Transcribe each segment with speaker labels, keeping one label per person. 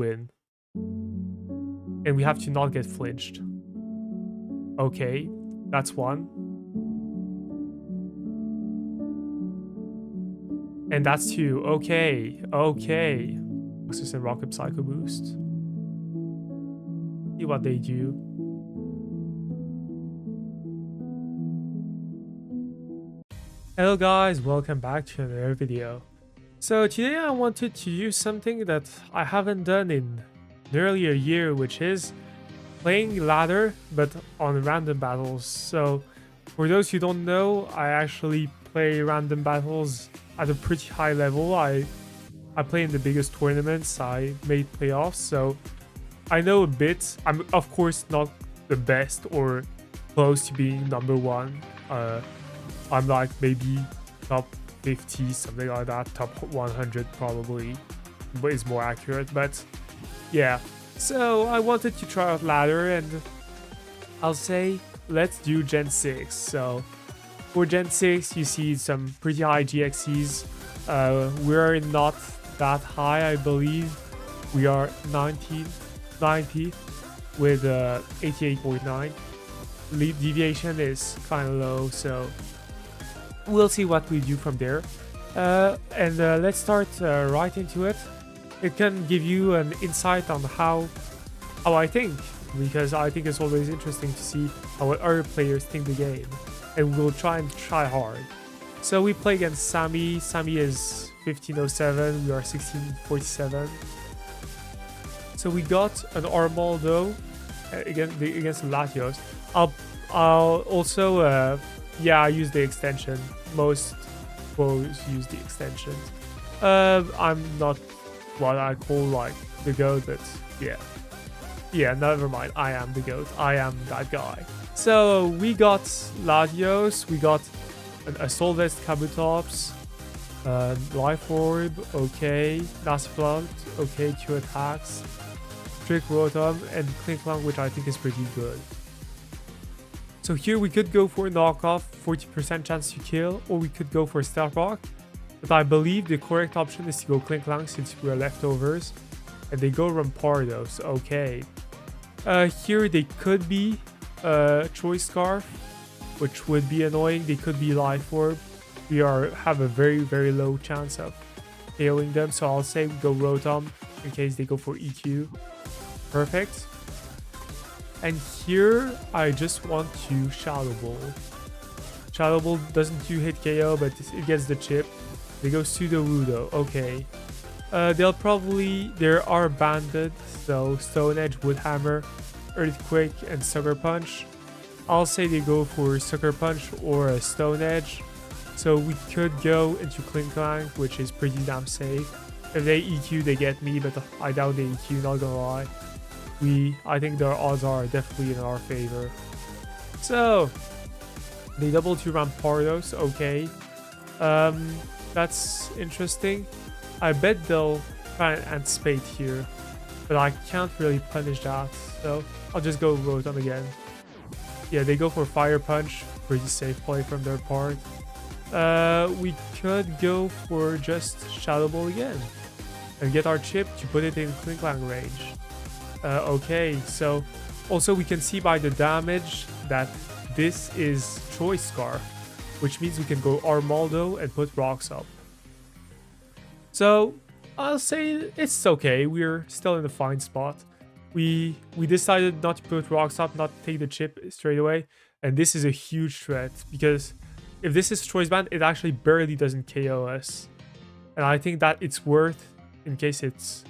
Speaker 1: win. And we have to not get flinched. Okay, that's one. And that's two. Okay, okay. Access and Rocket Psycho Boost. See what they do. Hello guys, welcome back to another video. So today I wanted to use something that I haven't done in nearly a year, which is playing ladder but on random battles. So for those who don't know, I actually play random battles at a pretty high level. I play in the biggest tournaments, I made playoffs, so I know a bit. I'm of course not the best or close to being number one. I'm like maybe top 50, something like that. Top 100 probably is more accurate, but yeah. So I wanted to try out ladder, and I'll say let's do Gen 6. So for Gen 6, you see some pretty high GXCs. We're not that high, I believe. We are 90 with 88.9. Lead deviation is kind of low, so we'll see what we do from there. Let's start right into it. It can give you an insight on how I think, because I think it's always interesting to see how other players think the game, and we'll try hard. So we play against Sammy. Sammy is 1507, we are 1647. So we got an Armaldo against the Latios. I'll also yeah, I use the extension. Most pros use the extension. I'm not what I call like the GOAT, but yeah, never mind. I am the GOAT. I am that guy. So we got Latios, we got an Assault Vest Kabutops, Life Orb, okay, Nasty Plant, okay, 2 attacks, Trick Rotom, and Klinklang, which I think is pretty good. So here we could go for a knockoff, 40% chance to kill, or we could go for Stealth Rock. But I believe the correct option is to go Klinklang since we are leftovers. And they go Rampardos, okay. Here they could be Choice Scarf, which would be annoying. They could be Life Orb. We have a very, very low chance of KOing them. So I'll say we go Rotom in case they go for EQ. Perfect. And here, I just want to Shadow Ball. Shadow Ball doesn't do hit KO, but it gets the chip. They go Sudowoodo, okay. They are banded, so Stone Edge, Wood Hammer, Earthquake, and Sucker Punch. I'll say they go for Sucker Punch or a Stone Edge. So we could go into Klinklang, which is pretty damn safe. If they EQ, they get me, but I doubt they EQ, not gonna lie. I think their odds are definitely in our favor. So they double to Rampardos, okay. That's interesting. I bet they'll try and anticipate here, but I can't really punish that, so I'll just go Rotom again. Yeah, they go for Fire Punch, pretty safe play from their part. We could go for just Shadow Ball again and get our chip to put it in Klinklang range. Okay, so also we can see by the damage that this is Choice Scarf, which means we can go Armaldo and put rocks up. So I'll say it's okay. We're still in a fine spot. We decided not to put rocks up, not take the chip straight away, and this is a huge threat because if this is Choice Band, it actually barely doesn't KO us, and I think that it's worth, in case it's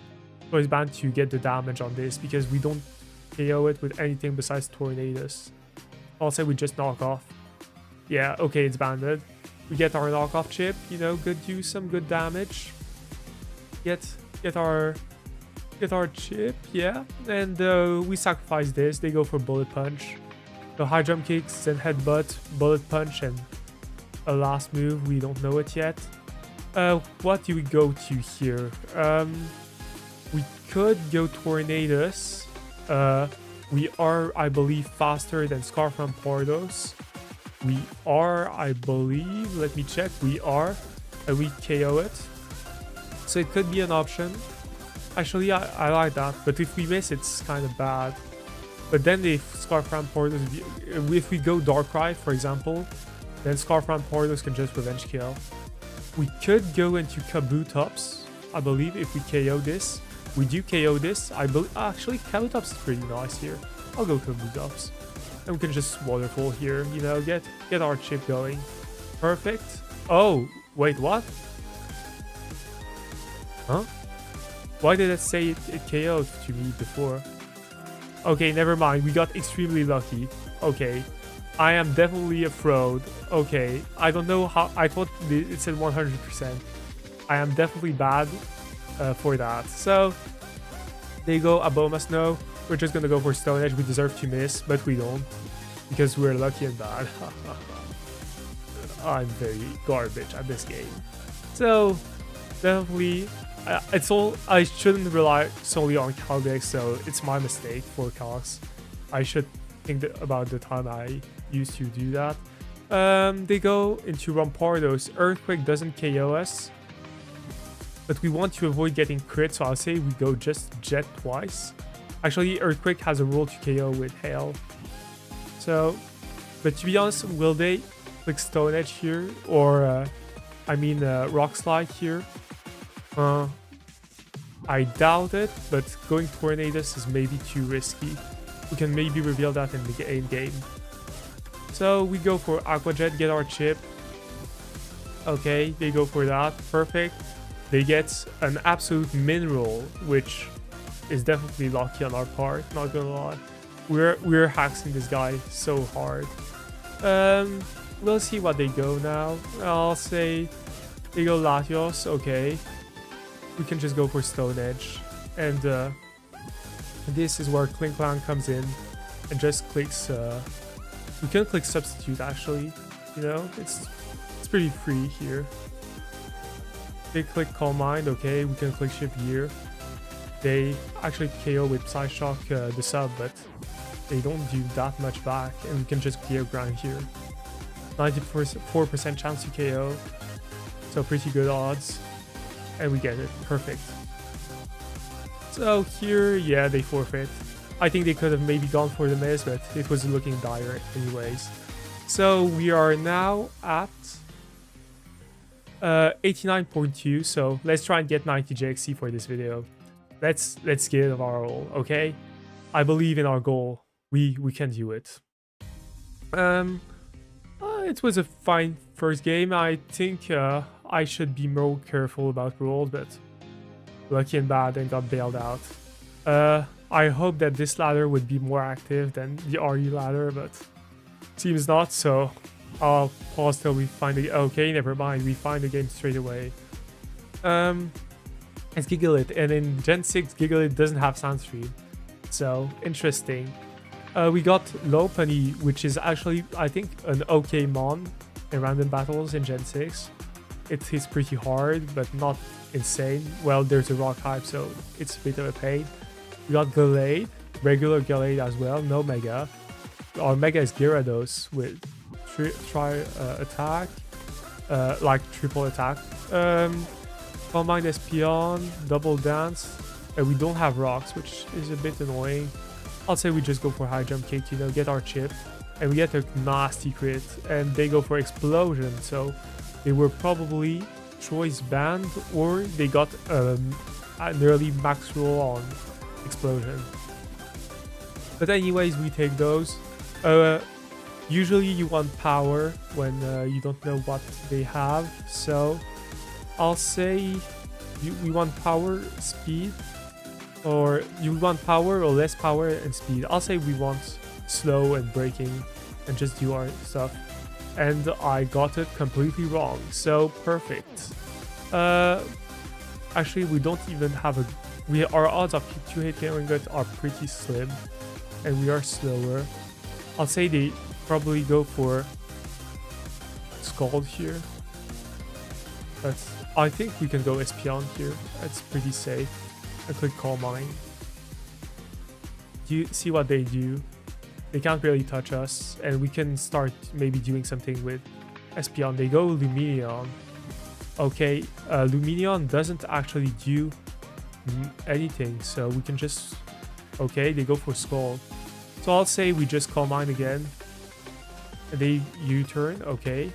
Speaker 1: Choice Band, to get the damage on this because we don't KO it with anything besides Tornadus. I'll say we just knock off. Yeah, okay, it's banded. We get our knockoff chip, you know, do some good damage. Get our chip, yeah. And we sacrifice this. They go for Bullet Punch. So high jump kicks and headbutt, Bullet Punch, and a last move. We don't know it yet. What do we go to here? We could go Tornadus. We are, I believe, faster than Scarf Rampardos. We are, I believe. Let me check. We are. And we KO it. So it could be an option. Actually, I like that, but if we miss, it's kind of bad. But then if Scarfran Portals, if we go Darkrai, for example, then Scarfran Portals can just revenge kill. We could go into Kabutops, I believe, if we KO this. We do KO this. I believe actually Kabutops is pretty nice here. I'll go Kabutops. And we can just Waterfall here, you know, get our chip going. Perfect. Oh, wait, what? Huh? Why did it say it KO'd to me before? Okay, never mind. We got extremely lucky. Okay. I am definitely a fraud. Okay. I don't know how... I thought it said 100%. I am definitely bad for that. So, there you go. Aboma Snow. We're just going to go for Stone Edge. We deserve to miss, but we don't. Because we're lucky and bad. I'm very garbage at this game. So, definitely... I shouldn't rely solely on Caldex, so it's my mistake for Calyx. I should think about the time I used to do that. They go into Rampardos. Earthquake doesn't KO us, but we want to avoid getting crit, so I'll say we go just Jet twice. Actually, Earthquake has a rule to KO with Hail. So, but to be honest, will they click Stone Edge here? Or, Rock Slide here? I doubt it, but going Tornadus is maybe too risky. We can maybe reveal that in the end game. So we go for Aqua Jet, get our chip. Okay, they go for that. Perfect. They get an absolute mineral, which is definitely lucky on our part, not gonna lie. We're hacking this guy so hard. We'll see what they go now. I'll say they go Latios, okay. We can just go for Stone Edge, and this is where Klinklang comes in and just clicks. We can click Substitute actually, you know, it's pretty free here. They click Calm Mind, okay. We can click Shift Gear. They actually KO with Psyshock the sub, but they don't do that much back, and we can just Gear Grind here. 94% chance to KO, so pretty good odds. And we get it. Perfect. So here, yeah, they forfeit. I think they could have maybe gone for the miss, but it was looking dire anyways. So we are now at 89.2. So let's try and get 90 JXC for this video. Let's give our all, okay? I believe in our goal. We can do it. It was a fine first game. I think I should be more careful about rolls, but lucky and bad and got bailed out. I hope that this ladder would be more active than the RE ladder, but seems not, so I'll pause till we find it. Okay, never mind, we find the game straight away. It's Gigalith, and in Gen 6, Gigalith doesn't have Sandstream, so interesting. We got Lopunny, which is actually, I think, an okay mon in random battles in Gen 6. It hits pretty hard, but not insane. Well, there's a rock hype, so it's a bit of a pain. We got Gallade, regular Gallade as well, no Mega. Our Mega is Gyarados with attack, like triple attack. Combine Espion, double dance, and we don't have rocks, which is a bit annoying. I'll say we just go for high jump kick, you know, get our chip, and we get a nasty crit, and they go for explosion, so they were probably choice banned, or they got an early max roll on explosion. But anyways, we take those. Usually you want power when you don't know what they have, so I'll say we want power, speed, or you want power or less power and speed. I'll say we want slow and braking and just do our stuff. And I got it completely wrong, so perfect. Actually, we don't even have our odds of 2-hit KOing are pretty slim, and we are slower. I'll say they probably go for Scald here, but I think we can go Espion here. That's pretty safe. I click Calm Mind. Do you see what they do? They can't really touch us, and we can start maybe doing something with Espion. They go Lumineon. Okay, Lumineon doesn't actually do anything, so we can just... Okay, they go for Skull. So I'll say we just Calm Mind again. And they U-turn, okay.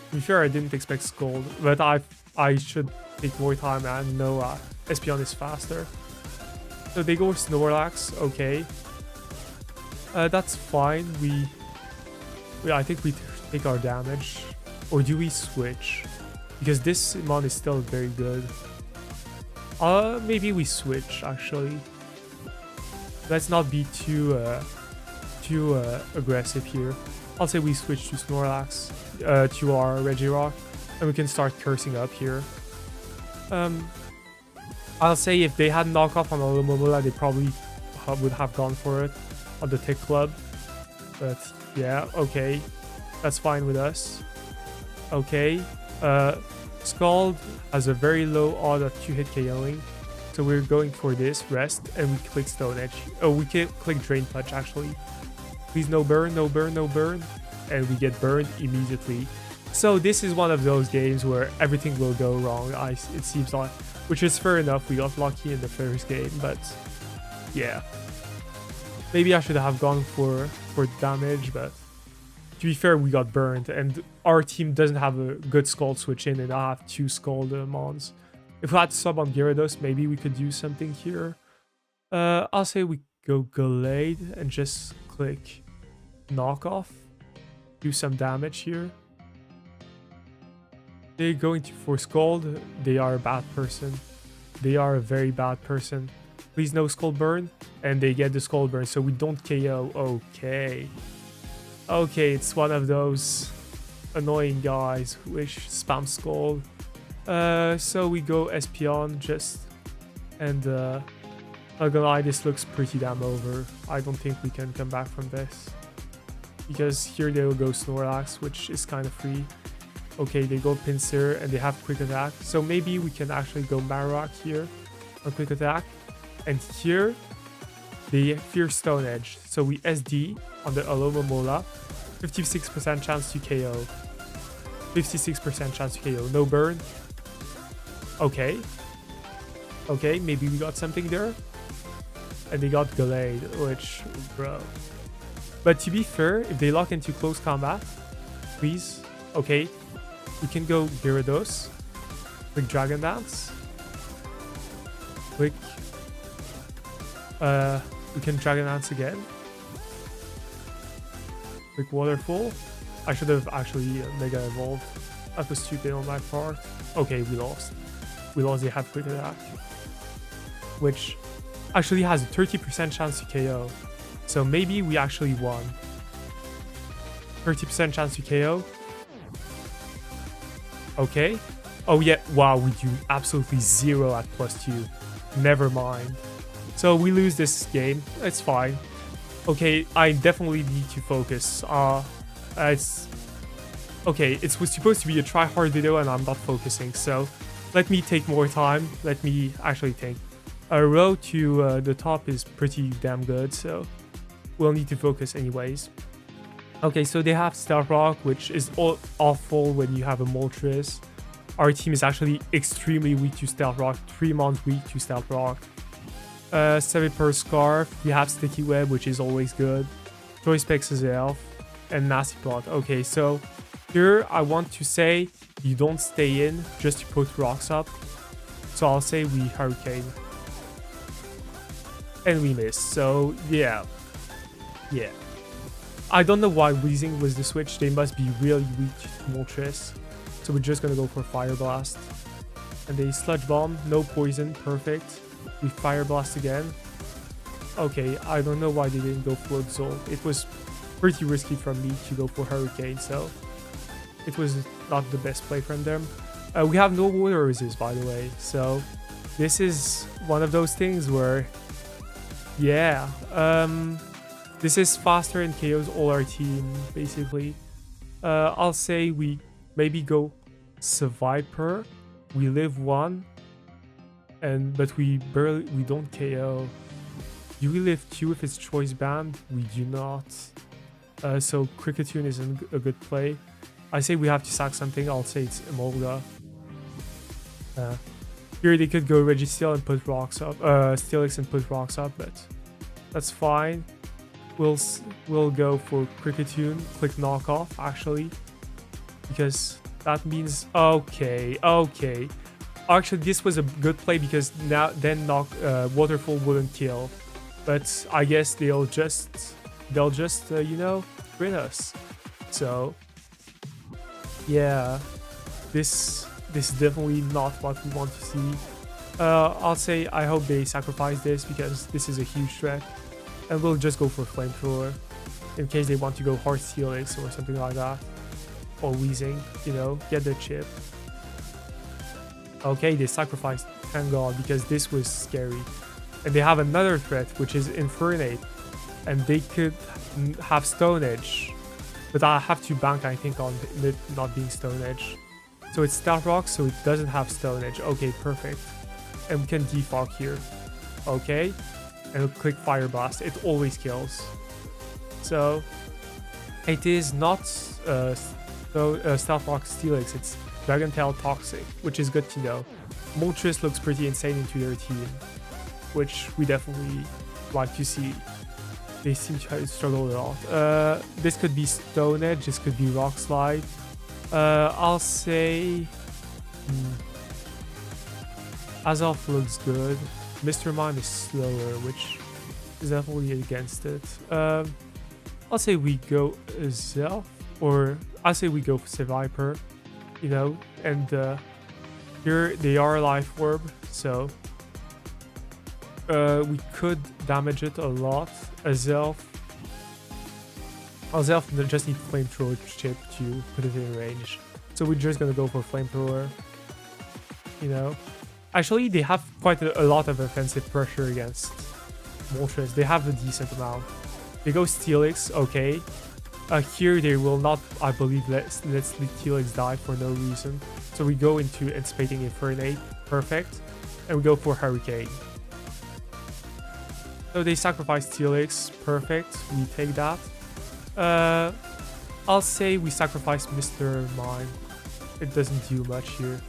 Speaker 1: To be fair, I didn't expect Skull, but I should take more time and know Espeon is faster. So they go Snorlax, okay. That's fine. I think we take our damage. Or do we switch? Because this mon is still very good. Maybe we switch, actually. Let's not be too aggressive here. I'll say we switch to Snorlax, to our Regirock, and we can start cursing up here. I'll say if they had knockoff on Alomomola, they probably would have gone for it on the Tick Club. But yeah, okay. That's fine with us. Okay. Scald has a very low odd of 2-hit KOing. So we're going for this, rest, and we click Stone Edge. Oh, we can click Drain Punch, actually. Please no burn, no burn, no burn. And we get burned immediately. So this is one of those games where everything will go wrong, it seems like. Which is fair enough, we got lucky in the first game, but yeah. Maybe I should have gone for damage, but to be fair, we got burned. And our team doesn't have a good Scald switch in, and I have 2 Scald mons. If we had sub on Gyarados, maybe we could do something here. I'll say we go Gallade and just click Knockoff. Do some damage here. They're going for Scald. They are a bad person. They are a very bad person. Please no Skull Burn. And they get the Skull Burn, so we don't KO. Okay. Okay, it's one of those annoying guys who spam Skull. So we go Espeon just, and not gonna lie, this looks pretty damn over. I don't think we can come back from this, because here they will go Snorlax, which is kind of free. Okay, they go Pinsir and they have Quick Attack, so maybe we can actually go Marowak here on Quick Attack, and here they fear Stone Edge, so we SD on the Alomomola, 56% chance to KO, 56% chance to KO, no burn. Okay. Okay, maybe we got something there. And they got Gallade, which, bro. But to be fair, if they lock into close combat, please. Okay, we can go Gyarados. Click Dragon Dance. Click. We can Dragon Dance again. Click Waterfall. I should have actually Mega Evolved. That was stupid on my part. Okay, we lost. We lost, they have Quick Attack, which actually has a 30% chance to KO. So maybe we actually won. 30% chance to KO. Okay. Oh yeah, wow, we do absolutely 0 at +2. Never mind. So we lose this game. It's fine. Okay, I definitely need to focus. It's... Okay, it was supposed to be a try-hard video and I'm not focusing, so... Let me take more time. Let me actually think. A road to the top is pretty damn good, so we'll need to focus anyways. Okay, so they have Stealth Rock, which is awful when you have a Moltres. Our team is actually extremely weak to Stealth Rock. 3 mons weak to Stealth Rock. 7 per Scarf. We have Sticky Web, which is always good. Choice Specs as Elf. And Nasty Plot. Okay, so here I want to say you don't stay in just to put rocks up. So I'll say we Hurricane. And we miss. So yeah. Yeah. I don't know why Weezing was the switch. They must be really weak to Moltres. So we're just gonna go for Fire Blast. And they Sludge Bomb. No poison. Perfect. We Fire Blast again. Okay, I don't know why they didn't go for Absol. It was pretty risky from me to go for Hurricane, so it was not the best play from them. We have no Water Resist, by the way, so this is one of those things where, yeah, this is faster and KOs all our team, basically. I'll say we maybe go Seviper. We live 1, but we don't KO. Do we live 2 if it's Choice Band? We do not. So Kricketune isn't a good play. I say we have to sack something. I'll say it's Emolga. Here they could go Registeel and put rocks up, Steelix and put rocks up, but that's fine. We'll go for Cricketune, click knockoff actually, because that means okay. Actually, this was a good play because then Waterfall wouldn't kill, but I guess they'll just you know, crit us. So yeah, this is definitely not what we want to see. I'll say I hope they sacrifice this because this is a huge threat, and we'll just go for Flamethrower in case they want to go Hard Steelix or something like that, or Weezing, you know, get the chip. Okay, they sacrificed, thank god, because this was scary. And they have another threat, which is Infernape, and they could have Stone Edge, but I have to bank, I think, on it not being Stone Edge. So it's Star Rock, so it doesn't have Stone Edge. Okay, perfect. And we can defog here. Okay, and we'll click Fire Blast. It always kills. So it is not Stealth Rock Steelix, it's Dragon Tail Toxic, which is good to know. Moltres looks pretty insane into their team, which we definitely like to see. They seem to struggle a lot. This could be Stone Edge, this could be Rock Slide. I'll say Azelf looks good. Mr. Mime is slower, which is definitely against it. I'll say we go Azelf, or I'll say we go Seviper, you know, and here they are Life Orb, so we could damage it a lot. Azelf just need Flamethrower chip to put it in range, so we're just gonna go for Flamethrower, you know. Actually, they have quite a lot of offensive pressure against Moltres. They have a decent amount. They go Steelix, okay. Here they will not, I believe, let Steelix die for no reason. So we go into Anticipating Infernape, perfect. And we go for Hurricane. So they sacrifice Steelix, perfect. We take that. I'll say we sacrifice Mr. Mime. It doesn't do much here.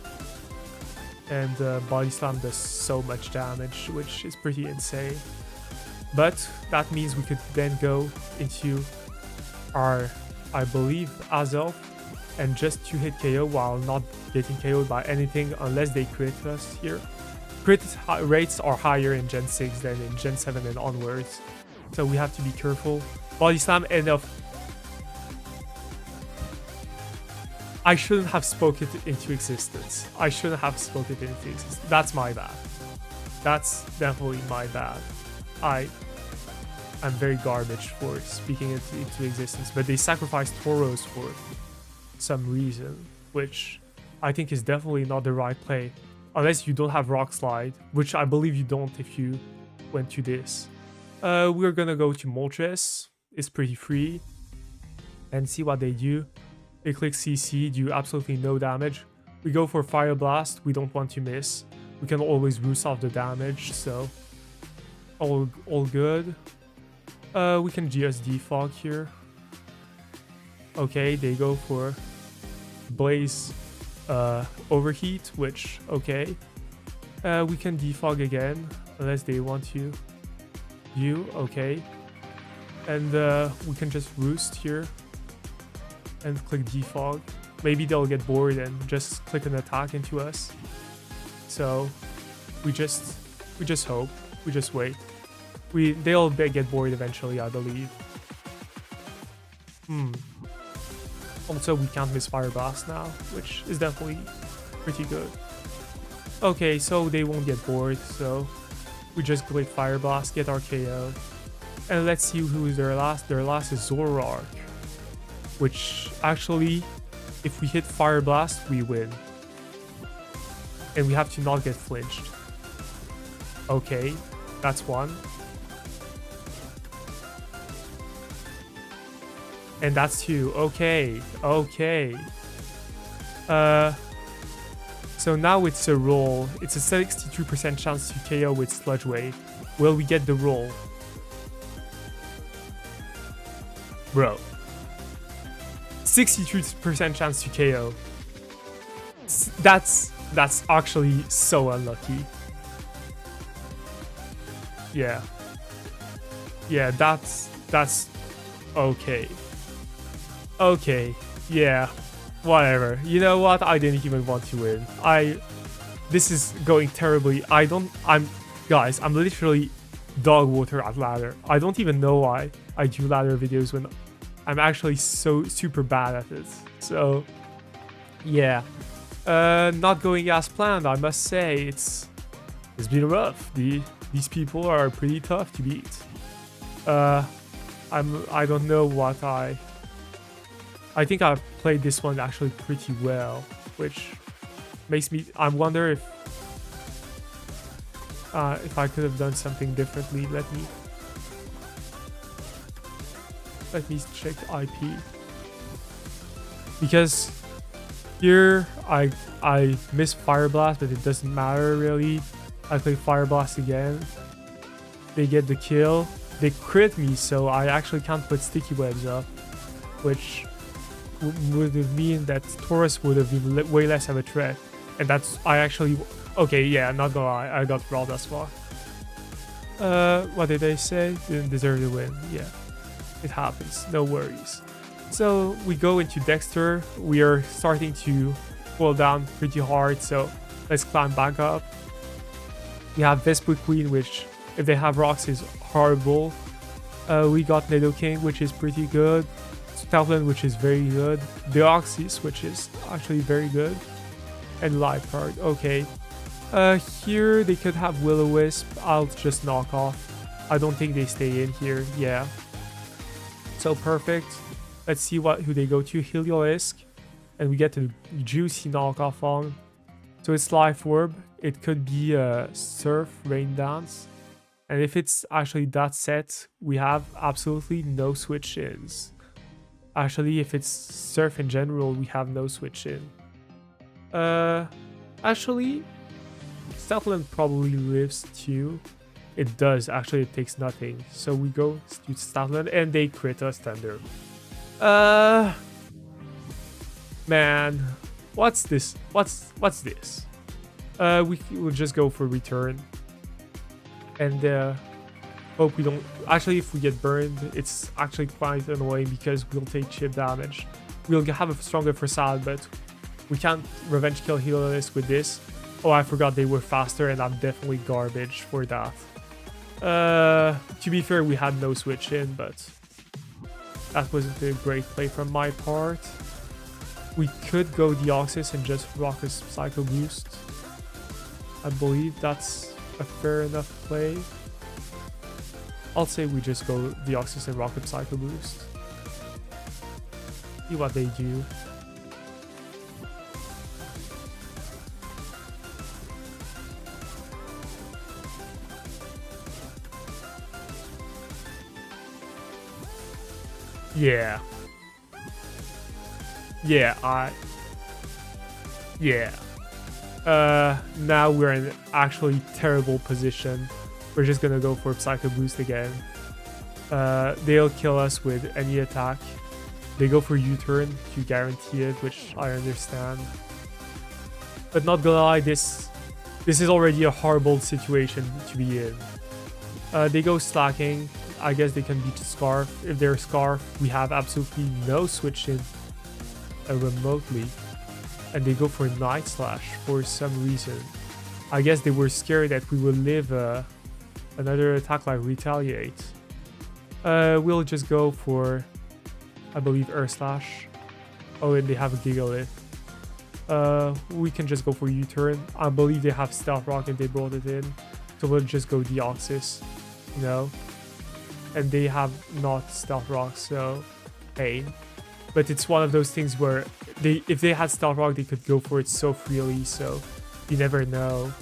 Speaker 1: And Body Slam does so much damage, which is pretty insane. But that means we could then go into our, I believe, Azelf, and just 2-hit KO while not getting KO'd by anything unless they crit us here. Crit rates are higher in Gen 6 than in Gen 7 and onwards, so we have to be careful. Body Slam, enough. I shouldn't have spoken it into existence. That's my bad. That's definitely my bad. I'm very garbage for speaking it into existence, but they sacrificed Tauros for some reason, which I think is definitely not the right play, unless you don't have Rock Slide, which I believe you don't if you went to this. We're gonna go to Moltres. It's pretty free, and see what they do. They click CC, do absolutely no damage. We go for Fire Blast, we don't want to miss. We can always boost off the damage, so all good. We can just defog here. Okay, they go for Blaze Overheat, which, okay. We can defog again, unless they want to. Okay. And we can just Roost here. And click defog. Maybe they'll get bored and just click an attack into us. So we just hope. We just wait. They'll get bored eventually, I believe. Also, we can't miss Fire Blast now, which is definitely pretty good. Okay, so they won't get bored, so we just click Fire Blast, get our KO. And let's see who is their last. Their last is Zoroark, which actually, if we hit Fire Blast, we win. And we have to not get flinched. Okay, that's one. And that's two. Okay. So now it's a roll. It's a 62% chance to KO with Sludge Wave. Will we get the roll? Bro. 62% chance to KO. That's That's actually so unlucky. Yeah. Yeah, that's okay. Okay. Yeah. Whatever. You know what? I didn't even want to win. This is going terribly. Guys, I'm literally dog water at ladder. I don't even know why I do ladder videos when I'm actually so super bad at it. So, yeah. Not going as planned, I must say. It's been rough. These people are pretty tough to beat. I don't know what I think I played this one actually pretty well, which makes me I wonder if I could have done something differently. Let me check IP, because here I missed Fire Blast, but it doesn't matter really. I play Fire Blast again. They get the kill. They crit me, so I actually can't put sticky webs up, which would have mean that Taurus would have been way less of a threat. And that's okay, yeah, not gonna lie, I got robbed as far. What did they say? Didn't deserve the win. Yeah, it happens, no worries. So we go into Dexter. We are starting to fall down pretty hard, so let's climb back up. We have Vesper Queen, which if they have rocks is horrible. We got Nidoking, which is pretty good. Stoutland, which is very good. Deoxys, which is actually very good. And Life Card, okay. Here they could have Will-O-Wisp. I'll just knock off. I don't think they stay in here, yeah. So perfect. Let's see who they go to. Heliolisk. And we get a juicy knockoff on. So it's Life Orb. It could be Surf, Rain Dance. And if it's actually that set, we have absolutely no switch-ins. Actually, if it's Surf in general, we have no switch-in. Actually, Stoutland probably lives too. It does. Actually, it takes nothing. So we go to Stoutland and they crit us Thunder. Man, what's this? What's this? We'll just go for return. And hope we don't... Actually, if we get burned, it's actually quite annoying because we'll take chip damage. We'll have a stronger facade, but we can't revenge kill Heliolisk with this. Oh, I forgot they were faster, and I'm definitely garbage for that. To be fair, we had no switch in, but that wasn't a great play from my part. We could go Deoxys and just rock a Psycho Boost. I believe that's a fair enough play. I'll say we just go Deoxys and Rocket Psycho Boost. See what they do. Yeah. Now we're in an actually terrible position. We're just gonna go for Psycho Boost again. They'll kill us with any attack. They go for U-turn to guarantee it, which I understand. But not gonna lie, this is already a horrible situation to be in. They go Slacking. I guess they can beat Scarf. If they're Scarf, we have absolutely no switch in remotely. And they go for Night Slash for some reason. I guess they were scared that we would live another attack like Retaliate. We'll just go for, I believe, Earth Slash. Oh, and they have a Gigalith. We can just go for U-turn. I believe they have Stealth Rock and they brought it in. So we'll just go Deoxys, you know. And they have not Stealth Rock, so hey. But it's one of those things where if they had Stealth Rock, they could go for it so freely, so you never know.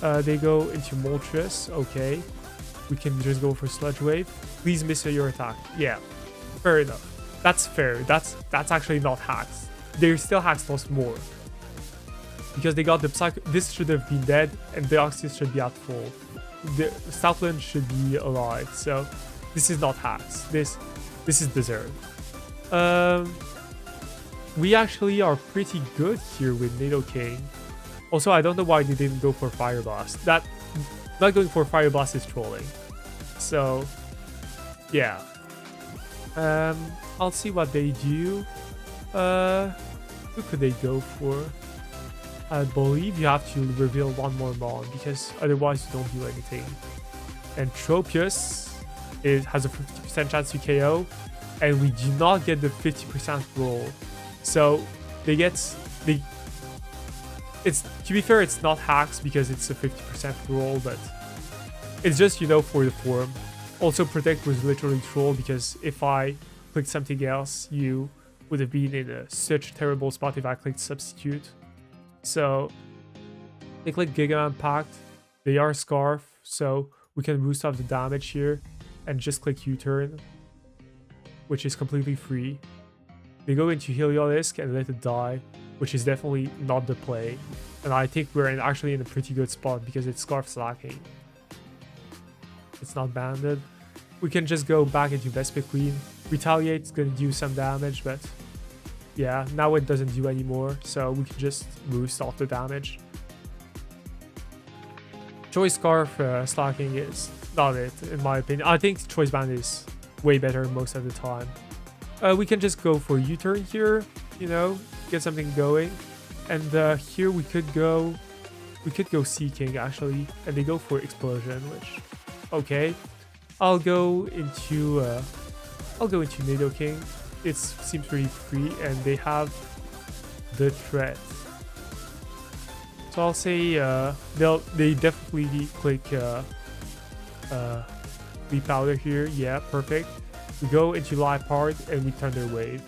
Speaker 1: They go into Moltres, okay. We can just go for Sludge Wave. Please miss your attack. Yeah, fair enough. That's fair. That's actually not hacks. They're still hacks plus more. Because they got the Psycho... This should have been dead, and Deoxys should be at full. The Stoutland should be alive, so this is not hacks. This is deserved. We actually are pretty good here with Nidoking. Also, I don't know why they didn't go for Fire Blast. That not going for Fire Blast is trolling. So, yeah. I'll see what they do. Who could they go for? I believe you have to reveal one more Mon because otherwise you don't do anything. And Tropius has a 50% chance to KO, and we do not get the 50% roll. So it's, to be fair, it's not hacks because it's a 50% roll, but it's just, you know, for the form. Also, Protect was literally troll because if I clicked something else, you would have been in such a terrible spot if I clicked Substitute. So they click Giga Impact. They are Scarf, so we can boost off the damage here and just click U-turn, which is completely free. They go into Heliolisk and let it die, which is definitely not the play. And I think we're actually in a pretty good spot because it's Scarf's lacking. It's not banded. We can just go back into Vespa Queen. Retaliate is going to do some damage, but yeah, now it doesn't do anymore, so we can just boost off the damage. Choice Scarf slacking is not it, in my opinion. I think Choice Band is way better most of the time. We can just go for U-turn here, you know, get something going. And here we could go Seeking actually, and they go for Explosion, which, okay. I'll go into Nidoking. It seems pretty free, and they have the threat. So I'll say they definitely click Leaf Powder here. Yeah, perfect. We go into Liepard and we Thunder Wave.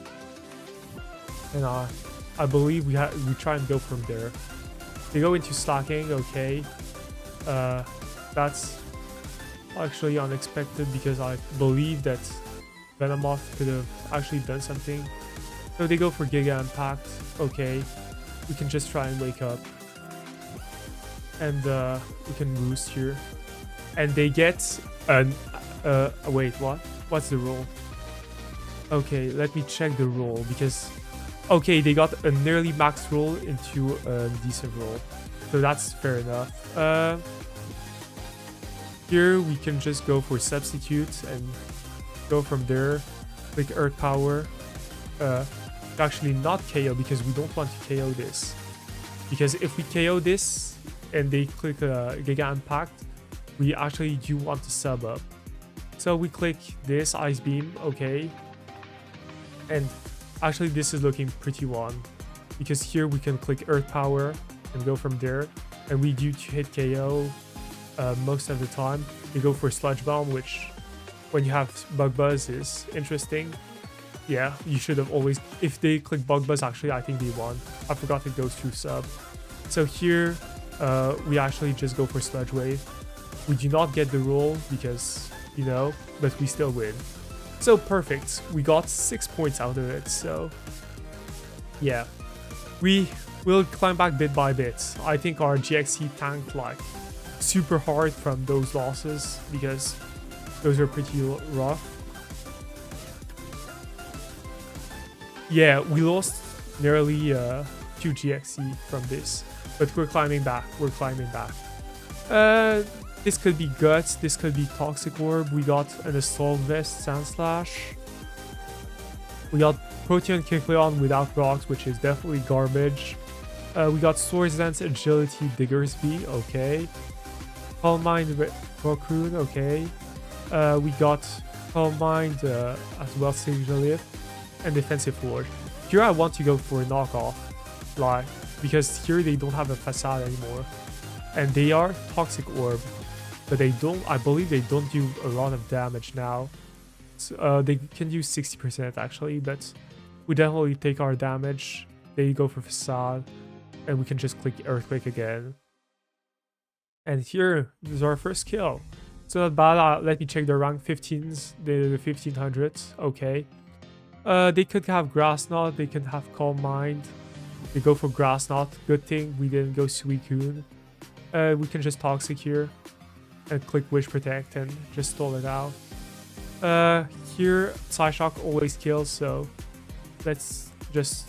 Speaker 1: And I believe we try and go from there. They go into Slacking, okay. That's actually unexpected because I believe that Venomoth could have actually done something. So they go for Giga Impact, okay. We can just try and wake up. And we can boost here. And they get an wait, what? What's the roll? Okay, let me check the roll because okay, they got a nearly max roll into a decent roll. So that's fair enough. Here we can just go for Substitute and go from there. Click Earth Power. Actually not KO because we don't want to KO this. Because if we KO this and they click Giga Impact, we actually do want to sub up. So we click this Ice Beam, okay. And actually this is looking pretty one. Because here we can click Earth Power and go from there. And we do to hit KO most of the time. We go for Sludge Bomb, which when you have Bug Buzz is interesting. Yeah, you should have always... If they click Bug Buzz, actually I think they won. I forgot it goes to sub. So here we actually just go for Sludge Wave. We do not get the roll because, you know, but we still win. So perfect. We got 6 points out of it. So yeah, we will climb back bit by bit. I think our GXC tanked like super hard from those losses because those are pretty rough. Yeah, we lost nearly 2 GXC from this, but we're climbing back. We're climbing back. This could be Guts, this could be Toxic Orb. We got an Assault Vest, Sandslash. We got Protean Kicleon without rocks, which is definitely garbage. We got Swords Dance, Agility, Diggersby, okay. Calm Mind, Rockoon, okay. We got Calm Mind as well, Sigilyph, and Defensive Forge. Here I want to go for a knockoff, like, because here they don't have a Facade anymore. And they are Toxic Orb. But they don't, I believe they don't do a lot of damage now. So, they can do 60% actually, but we definitely take our damage. They go for Facade, and we can just click Earthquake again. And here is our first kill. So not bad. Let me check their rank 15s, the 1500s, okay. They could have Grass Knot, they can have Calm Mind. They go for Grass Knot. Good thing we didn't go Suicune. We can just Toxic here and click Wish Protect and just stall it out. Here Psyshock always kills, so let's just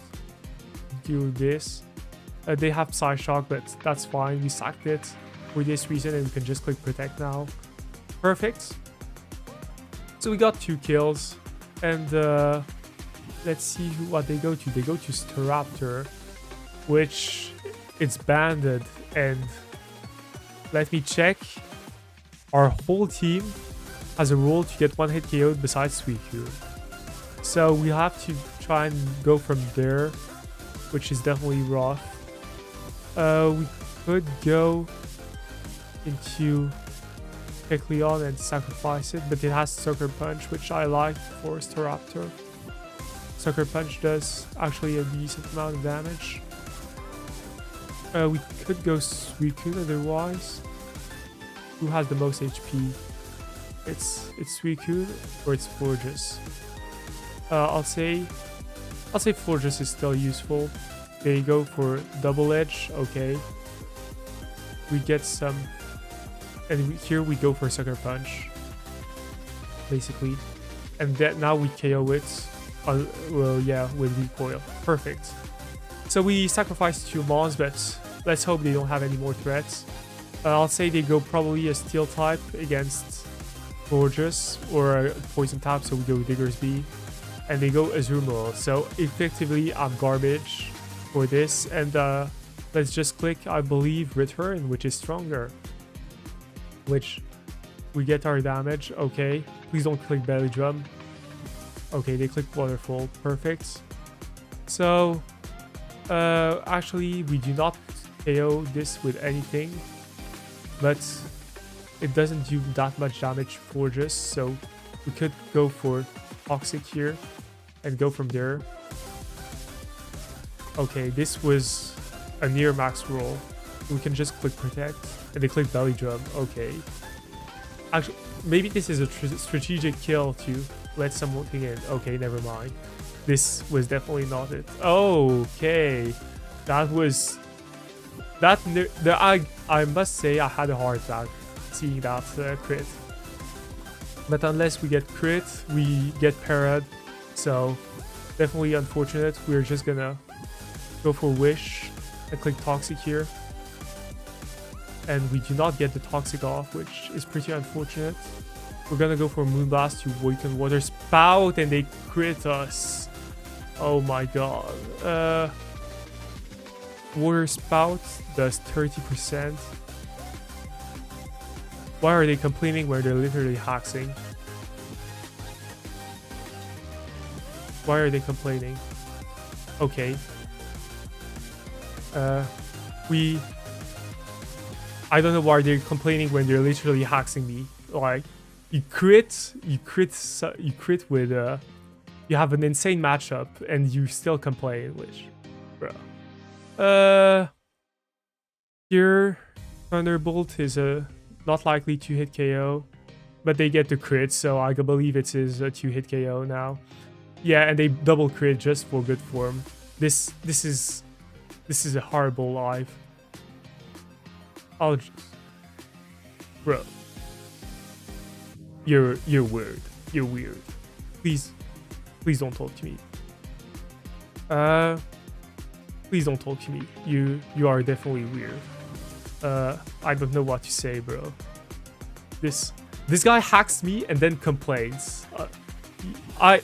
Speaker 1: do this. They have Psyshock, but that's fine. We sacked it for this reason, and we can just click Protect now. Perfect. So we got 2 kills, and let's see what they go to. They go to Staraptor, which it's banded, and let me check. Our whole team has a rule to get 1 hit KO besides Suicune. So we have to try and go from there, which is definitely rough. We could go into Kecleon and sacrifice it, but it has Sucker Punch, which I like for Staraptor. Sucker Punch does actually a decent amount of damage. We could go Suicune otherwise. Who has the most HP? It's Suicune or it's Florges. I'll say Florges is still useful. They go for Double Edge. Okay. We get some, and here we go for Sucker Punch, basically, and that now we KO it. Well, yeah, with recoil. Perfect. So we sacrifice 2 mons, but let's hope they don't have any more threats. I'll say they go probably a Steel type against Florges, or a Poison type, so we go Diggersby, and they go Azumarill. So effectively, I'm garbage for this, and let's just click, I believe, Return, which is stronger, which we get our damage. Okay, please don't click Belly Drum. Okay, they click Waterfall. Perfect. So actually we do not KO this with anything, but it doesn't do that much damage for Florges, so we could go for Toxic here and go from there. Okay, this was a near max roll. We can just click Protect, and they click Belly Drum. Okay. Actually, maybe this is a strategic kill to let something in. Okay, never mind. This was definitely not it. Okay. That was... I must say I had a heart attack seeing that crit. But unless we get crit, we get parried. So, definitely unfortunate. We're just gonna go for Wish and click Toxic here. And we do not get the Toxic off, which is pretty unfortunate. We're gonna go for Moonblast to Awaken Water Spout, and they crit us. Oh my god. Water Spout does 30%. Why are they complaining where they're literally hacking? Why are they complaining? Okay. I don't know why they're complaining when they're literally hacking me. Like, you crit with you have an insane matchup and you still complain, which, bro. Here, Thunderbolt is not likely to hit KO, but they get the crit, so I believe it is a 2-hit KO now. Yeah, and they double crit just for good form. This is a horrible life. I'll just... Bro. You're weird. You're weird. Please don't talk to me. Please don't talk to me. You are definitely weird. I don't know what to say, bro. This guy hacks me and then complains. I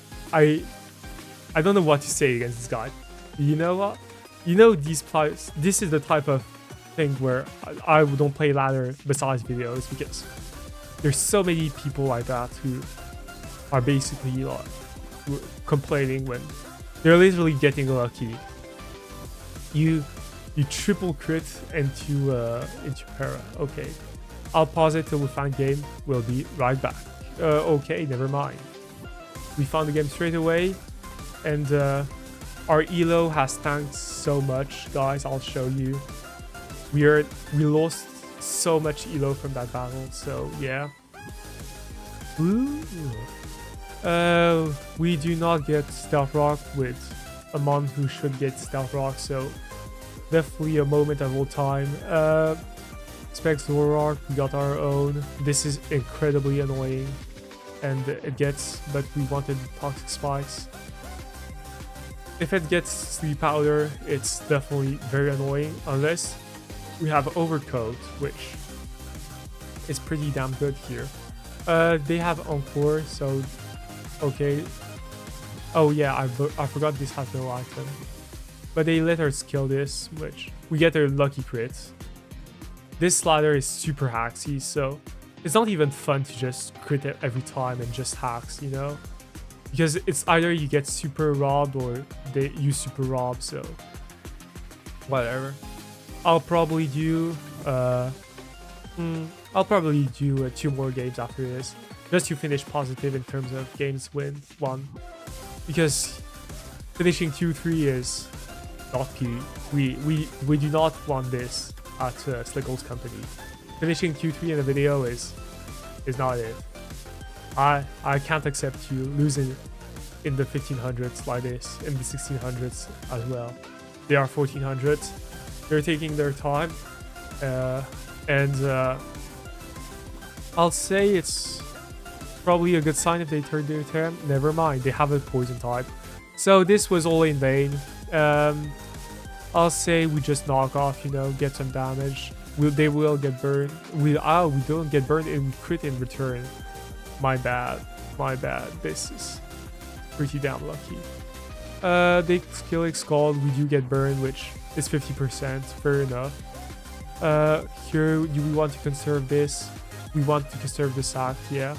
Speaker 1: don't know what to say against this guy. You know what? You know, these players, this is the type of thing where I don't play ladder besides videos, because there's so many people like that who are basically like complaining when they're literally getting lucky. You triple crit into para. Okay, I'll pause it till we find game. We'll be right back. Okay, never mind. We found the game straight away, and our elo has tanked so much, guys. I'll show you. We lost so much elo from that battle, so yeah. Ooh. We do not get Stealth Rock with a mon who should get Stealth Rock, so definitely a moment of all time. Specs Zoroark, we got our own. This is incredibly annoying, and it gets, but we wanted Toxic Spikes. If it gets sleep powder, it's definitely very annoying unless we have overcoat, which is pretty damn good here. They have encore, so okay. Oh yeah, I forgot this has no item. But they let us kill this, which we get their lucky crits. This slider is super hacksy, so it's not even fun to just crit it every time and just hacks, you know? Because it's either you get super robbed or you super rob, so whatever. I'll probably do 2 more games after this, just to finish positive in terms of games won, because finishing 2-3 is not key. We do not want this at Sliggle's company. Finishing 2-3 in a video is not it. I can't accept you losing in the 1500s like this, in the 1600s as well. They are 1400s. They're taking their time, and I'll say it's probably a good sign if they turn their turn. Never mind, they have a poison type. So this was all in vain. I'll say we just knock off, you know, get some damage. They will get burned. We don't get burned and we crit in return. My bad. This is pretty damn lucky. They skill Scald, we do get burned, which is 50%. Fair enough. Here, do we want to conserve this? We want to conserve the sack, yeah.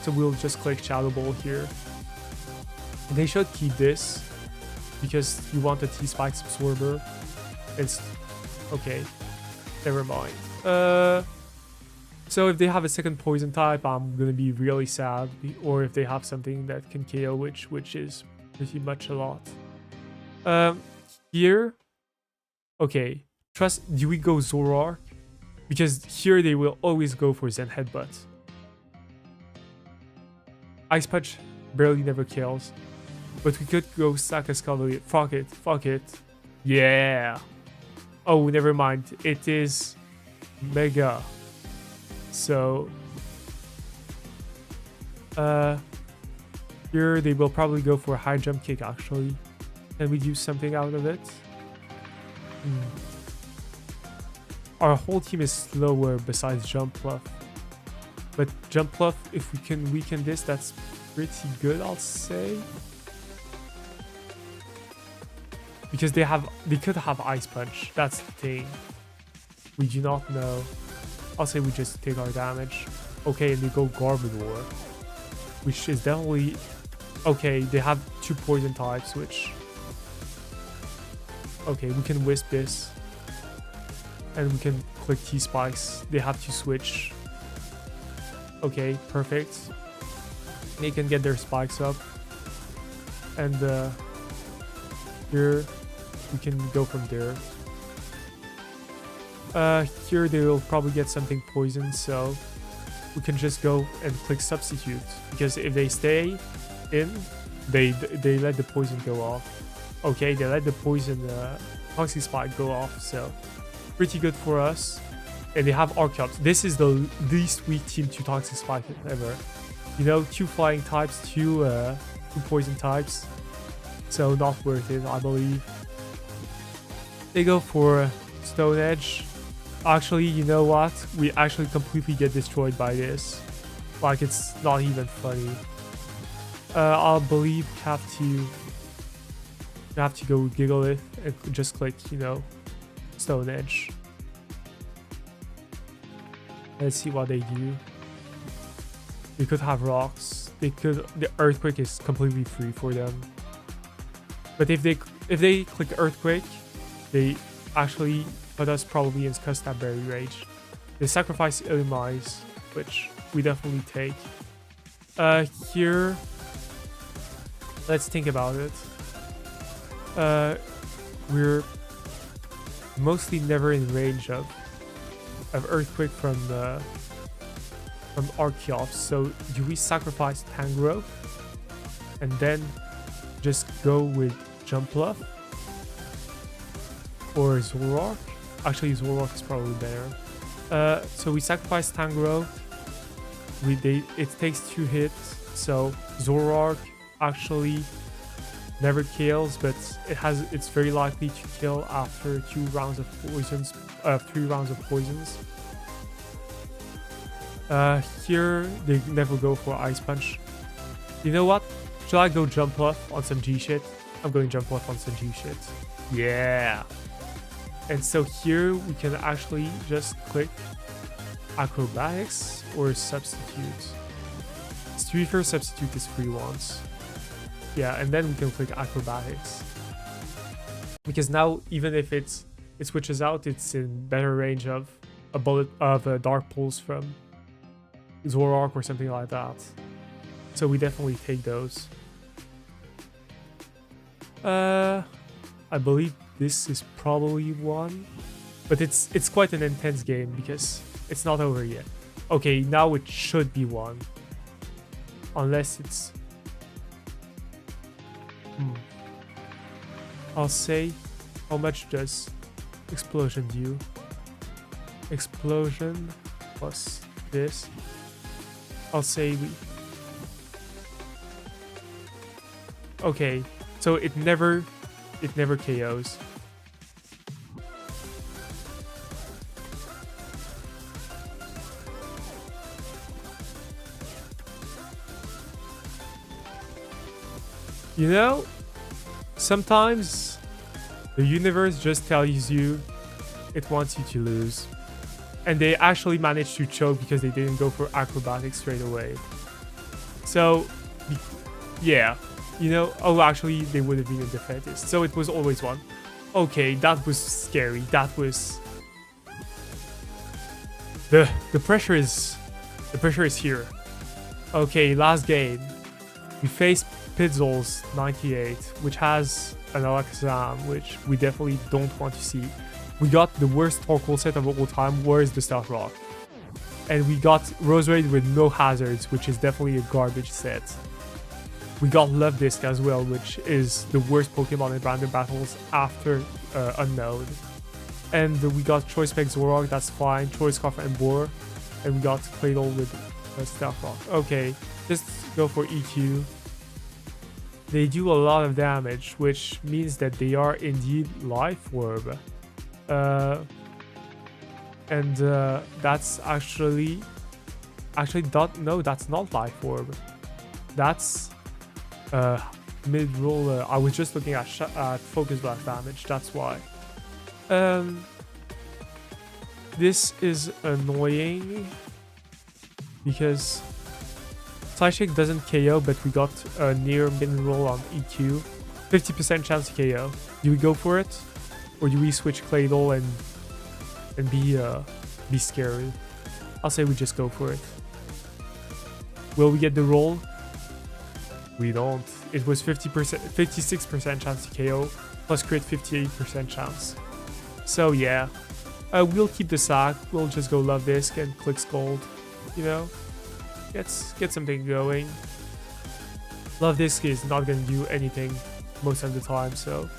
Speaker 1: So we'll just click Shadow Ball here. And they should keep this because you want the T-Spikes absorber. It's okay. Never mind. So if they have a second poison type, I'm gonna be really sad. Or if they have something that can KO, which is pretty much a lot. Here, okay. Do we go Zoroark? Because here they will always go for Zen Headbutt. Ice Punch barely never kills. But we could go Sack Escalade. Fuck it. Yeah. Oh, never mind. It is Mega. So here they will probably go for a high jump kick actually. Can we do something out of it? Our whole team is slower besides Jump Pluff. But Jump Pluff, if we can weaken this, that's pretty good, I'll say. Because they could have Ice Punch. That's the thing. We do not know. I'll say we just take our damage. Okay, and they go Garbodor, which is definitely okay. They have 2 poison types, which okay, we can Wisp this, and we can click T-Spikes. They have to switch. Okay, perfect. They can get their spikes up, and here we can go from there. Here they will probably get something poison, so we can just go and click substitute, because if they stay in, they let the poison go off. Okay, they let the poison Toxic Spike go off, so pretty good for us. And they have Archeops. This is the least weak team to Toxic Spike ever. You know, 2 flying types, 2 poison types, so not worth it, I believe. They go for Stone Edge. Actually, you know what? We actually completely get destroyed by this. Like, it's not even funny. I believe we have to go Giggle it and just click, you know, Stone Edge. Let's see what they do. They could have rocks. The Earthquake is completely free for them. But if they click Earthquake, they actually put us probably in Constabberry Rage. They sacrifice Illumise, which we definitely take. Here, let's think about it. We're mostly never in range of Earthquake from Archeops. So do we sacrifice Tangrowth and then just go with Jump Bluff or Zoroark? Actually, Zoroark is probably better. So we sacrifice Tangrowth. It takes 2 hits. So Zoroark actually never kills, but it's very likely to kill after 2 rounds of poisons, 3 rounds of poisons. Here they never go for Ice Punch. You know what? Should I go jump off on some G shit? I'm going jump off on some G shit. Yeah. And so here we can actually just click acrobatics or substitute. To be fair, substitute is free once. Yeah, and then we can click acrobatics. Because now even if it switches out, it's in better range of a dark pulse from Zoroark or something like that. So we definitely take those. I believe this is probably one, but it's quite an intense game because it's not over yet. Okay, now it should be one, unless it's. I'll say, how much does explosion do? Explosion plus this. I'll say we. Okay, so it never KOs. You know, sometimes the universe just tells you it wants you to lose. And they actually managed to choke because they didn't go for acrobatics straight away. So, yeah. You know, oh, actually, they would have been a defeatist. So it was always one. Okay, that was scary. That was... The pressure is here. Okay, last game. We faced Pidzol's 98, which has an Alakazam, which we definitely don't want to see. We got the worst Torkoal set of all time, where's the Stealth Rock? And we got Roserade with no hazards, which is definitely a garbage set. We got Love Disc as well, which is the worst Pokemon in random battles after Unknown. And we got Choice Spec Zoroark, that's fine, Choice Scarf Emboar, and we got Claydol with Stealth Rock. Okay, just go for EQ. They do a lot of damage, which means that they are indeed Life Orb. That's actually no, that's not Life Orb. That's mid-roll. I was just looking at Focus Blast damage, that's why. This is annoying because Psychic doesn't KO, but we got a near mid-roll on EQ. 50% chance to KO. Do we go for it? Or do we switch Claydol and be scary? I'll say we just go for it. Will we get the roll? We don't. It was 56% chance to KO, plus crit 58% chance. So yeah, we'll keep the sack. We'll just go Love Disc and click Scold. You know, get something going. Love Disc is not gonna do anything most of the time, so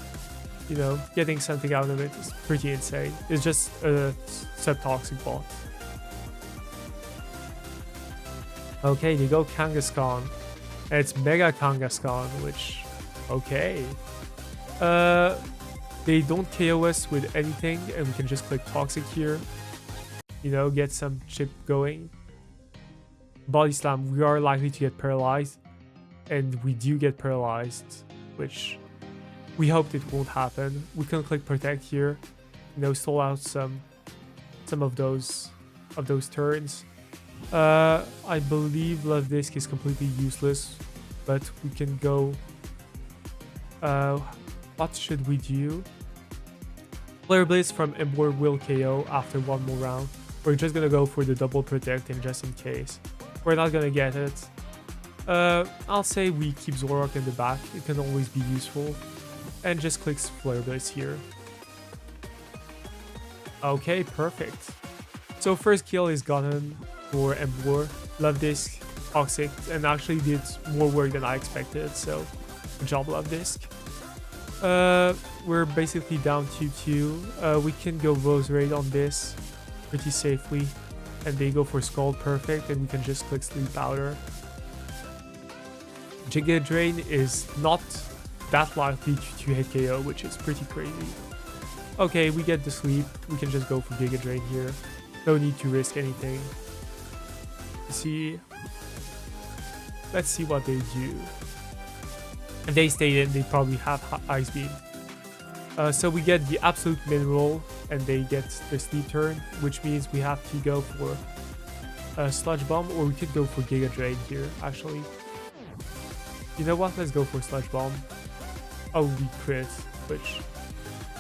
Speaker 1: you know, getting something out of it is pretty insane. It's just a sub-toxic bot. Okay, they go Kangaskhan. And it's Mega Kangaskhan, which... Okay. They don't KO us with anything, and we can just click Toxic here. You know, get some chip going. Body Slam, we are likely to get paralyzed. And we do get paralyzed, which... we hoped it won't happen. We can click Protect here. You know, stall out some of those turns. I believe Love Disc is completely useless, but we can go. What should we do? Flare Blitz from Emboar will KO after one more round. We're just gonna go for the double protecting just in case. We're not gonna get it. I'll say we keep Zoroark in the back. It can always be useful. And just click Flare Blitz here. Okay, perfect. So first kill is gotten for Emboar. Love Disc, Toxic, and actually did more work than I expected, so good job, Love Disc. We're basically down 2-2. We can go Roserade on this pretty safely, and they go for Scald Perfect, and we can just click Sleep Powder. Giga Drain is not that likely to hit KO, which is pretty crazy. Okay, we get the sleep. We can just go for Giga Drain here. No need to risk anything. Let's see what they do. If they stay in, they probably have Ice Beam. So we get the absolute mineral, and they get the sleep turn, which means we have to go for a Sludge Bomb, or we could go for Giga Drain here, actually. You know what? Let's go for Sludge Bomb. Oh, we crit, which...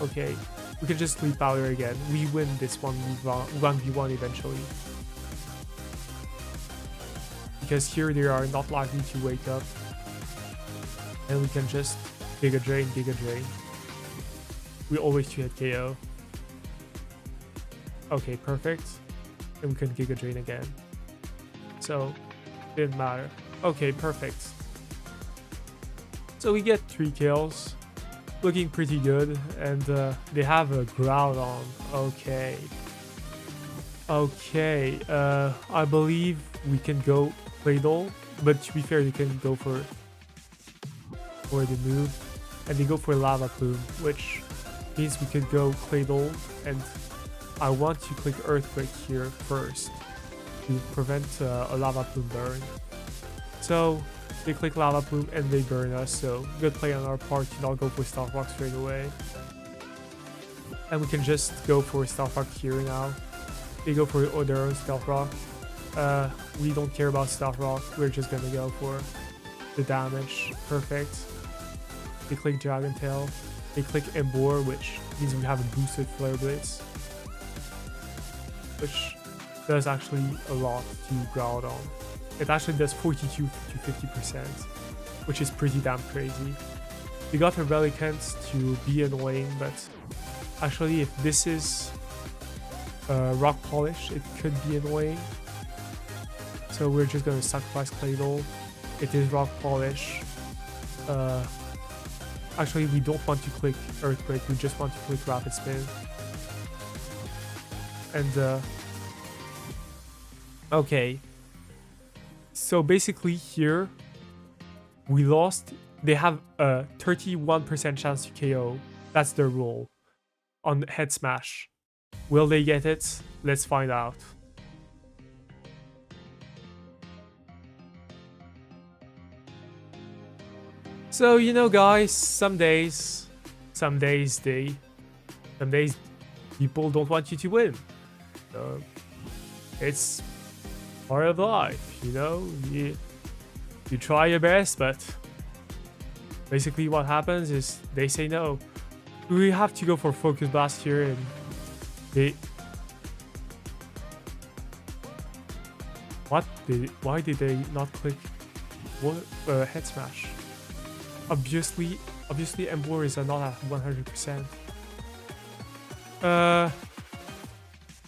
Speaker 1: Okay. We can just Sleep Powder again. We win this 1v1 eventually. Because here they are not likely to wake up. And we can just Giga Drain, Giga Drain. We always 2-hit KO. Okay, perfect. And we can Giga Drain again. So, didn't matter. Okay, perfect. So we get 3 kills. Looking pretty good. And they have a Groudon. Okay. Okay. I believe we can go Claydol. But to be fair, you can go for the move. And they go for Lava Plume, which means we could go Claydol. And I want to click Earthquake here first to prevent a Lava Plume burn. So they click Lava Plume and they burn us, so good play on our part to not go for Stealth Rock straight away. And we can just go for Stealth Rock here now. They go for their own Stealth Rock. We don't care about Stealth Rock, we're just gonna go for the damage. Perfect. They click Dragon Tail. They click Embore, which means we have a boosted Flare Blitz, which does actually a lot to Groudon. It actually does 42 to 50%, which is pretty damn crazy. We got a Relicanth to be annoying, but actually if this is Rock Polish, it could be annoying. So we're just going to sacrifice Claydol. It is Rock Polish. Actually, we don't want to click Earthquake, we just want to click Rapid Spin. And okay. So basically here, we lost. They have a 31% chance to KO. That's their rule on Head Smash. Will they get it? Let's find out. So, you know guys, some days people don't want you to win. It's part of life, you know. You try your best, but basically what happens is they say no. We have to go for Focus Blast here, and why did they not click Head Smash? Obviously Embore is not at 100%.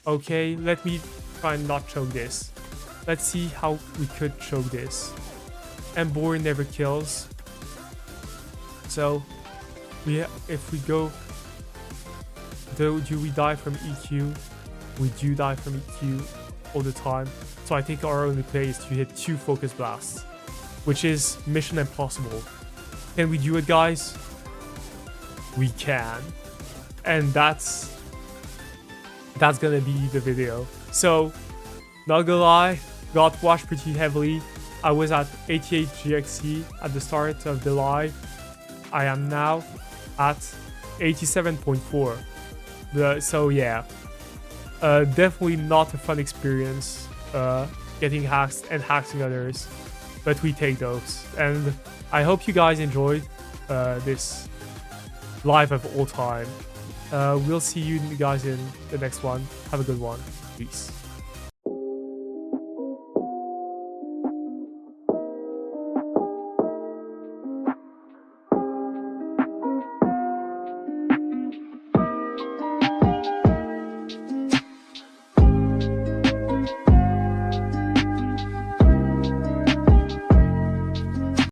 Speaker 1: Okay, let me try and not choke this. Let's see how we could choke this. Embore never kills. So, if we go... Do we die from EQ? We do die from EQ all the time. So I think our only play is to hit 2 Focus Blasts, which is mission impossible. Can we do it, guys? We can. And that's gonna be the video. So, not gonna lie, got washed pretty heavily. I was at 88 GXC at the start of the live. I am now at 87.4. So yeah, definitely not a fun experience getting hacked and hacking others, but we take those. And I hope you guys enjoyed this live of all time. We'll see you guys in the next one. Have a good one. Peace.